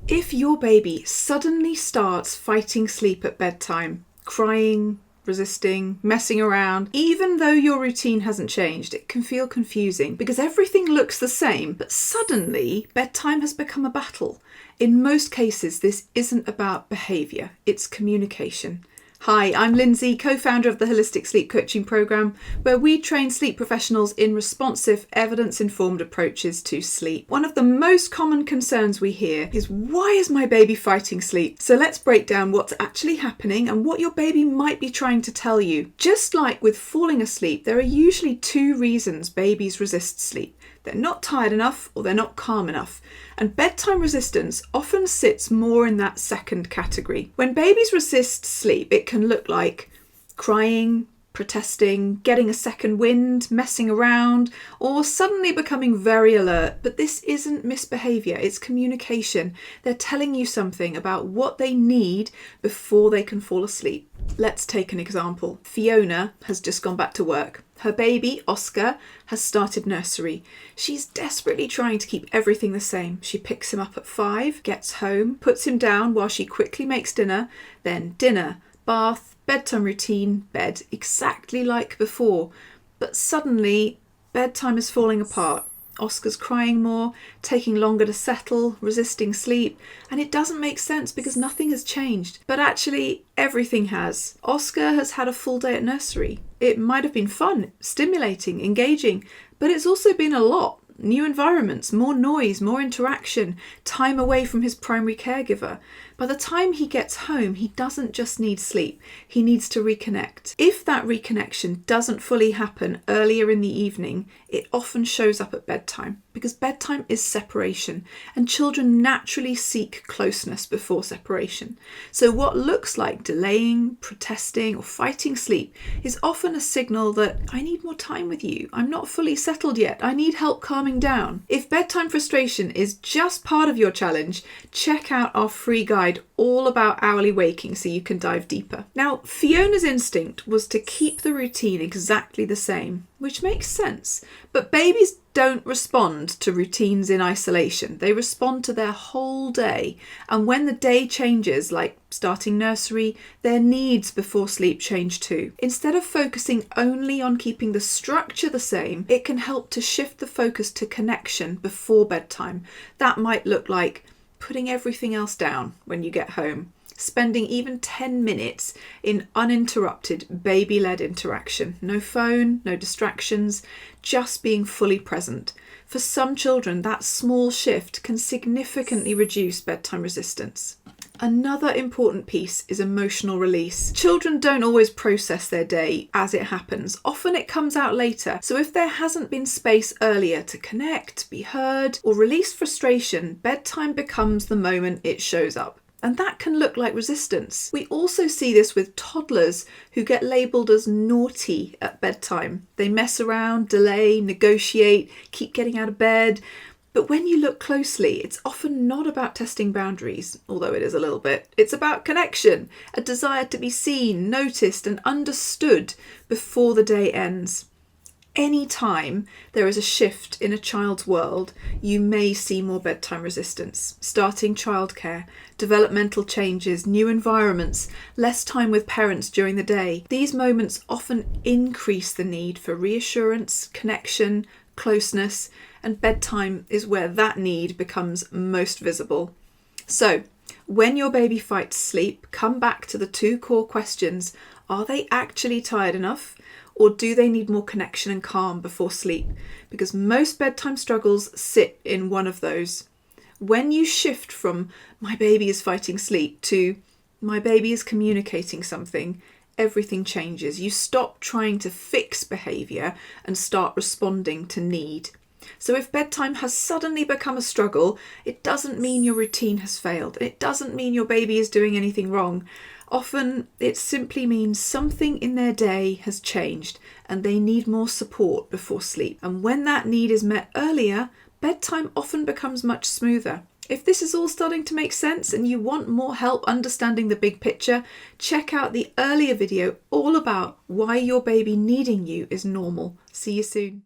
If your baby suddenly starts fighting sleep at bedtime, crying, resisting, messing around, even though your routine hasn't changed, it can feel confusing because everything looks the same, but suddenly bedtime has become a battle. In most cases, this isn't about behaviour, it's communication. Hi, I'm Lindsay, co-founder of the Holistic Sleep Coaching Programme, where we train sleep professionals in responsive, evidence-informed approaches to sleep. One of the most common concerns we hear is, why is my baby fighting sleep? So let's break down what's actually happening and what your baby might be trying to tell you. Just like with falling asleep, there are usually two reasons babies resist sleep. They're not tired enough or they're not calm enough. And bedtime resistance often sits more in that second category. When babies resist sleep, it can look like crying, protesting, getting a second wind, messing around, or suddenly becoming very alert. But this isn't misbehaviour, it's communication. They're telling you something about what they need before they can fall asleep. Let's take an example. Fiona has just gone back to work. Her baby, Oscar, has started nursery. She's desperately trying to keep everything the same. She picks him up at 5, gets home, puts him down while she quickly makes dinner, then dinner, bath, bedtime routine, bed, exactly like before. But suddenly, bedtime is falling apart. Oscar's crying more, taking longer to settle, resisting sleep, and it doesn't make sense because nothing has changed. But actually, everything has. Oscar has had a full day at nursery. It might have been fun, stimulating, engaging, but it's also been a lot. New environments, more noise, more interaction, time away from his primary caregiver. By the time he gets home, he doesn't just need sleep, he needs to reconnect. If that reconnection doesn't fully happen earlier in the evening, it often shows up at bedtime, because bedtime is separation, and children naturally seek closeness before separation. So what looks like delaying, protesting, or fighting sleep is often a signal that I need more time with you, I'm not fully settled yet, I need help calming down. If bedtime frustration is just part of your challenge, check out our free guide all about hourly waking so you can dive deeper. Now, Fiona's instinct was to keep the routine exactly the same, which makes sense. But babies don't respond to routines in isolation. They respond to their whole day. And when the day changes, like starting nursery, their needs before sleep change too. Instead of focusing only on keeping the structure the same, it can help to shift the focus to connection before bedtime. That might look like putting everything else down when you get home, spending even 10 minutes in uninterrupted baby-led interaction. No phone, no distractions, just being fully present. For some children, that small shift can significantly reduce bedtime resistance. Another important piece is emotional release. Children don't always process their day as it happens. Often it comes out later. So if there hasn't been space earlier to connect, be heard, or release frustration, bedtime becomes the moment it shows up. And that can look like resistance. We also see this with toddlers who get labelled as naughty at bedtime. They mess around, delay, negotiate, keep getting out of bed. But when you look closely, it's often not about testing boundaries, although it is a little bit. It's about connection, a desire to be seen, noticed, and understood before the day ends. Anytime there is a shift in a child's world, you may see more bedtime resistance. Starting childcare, developmental changes, new environments, less time with parents during the day. These moments often increase the need for reassurance, connection, closeness, and bedtime is where that need becomes most visible. So, when your baby fights sleep, come back to the two core questions. Are they actually tired enough? Or do they need more connection and calm before sleep? Because most bedtime struggles sit in one of those. When you shift from my baby is fighting sleep to my baby is communicating something, everything changes. You stop trying to fix behaviour and start responding to need. So if bedtime has suddenly become a struggle, it doesn't mean your routine has failed. It doesn't mean your baby is doing anything wrong. Often it simply means something in their day has changed and they need more support before sleep. And when that need is met earlier, bedtime often becomes much smoother. If this is all starting to make sense and you want more help understanding the big picture, check out the earlier video all about why your baby needing you is normal. See you soon.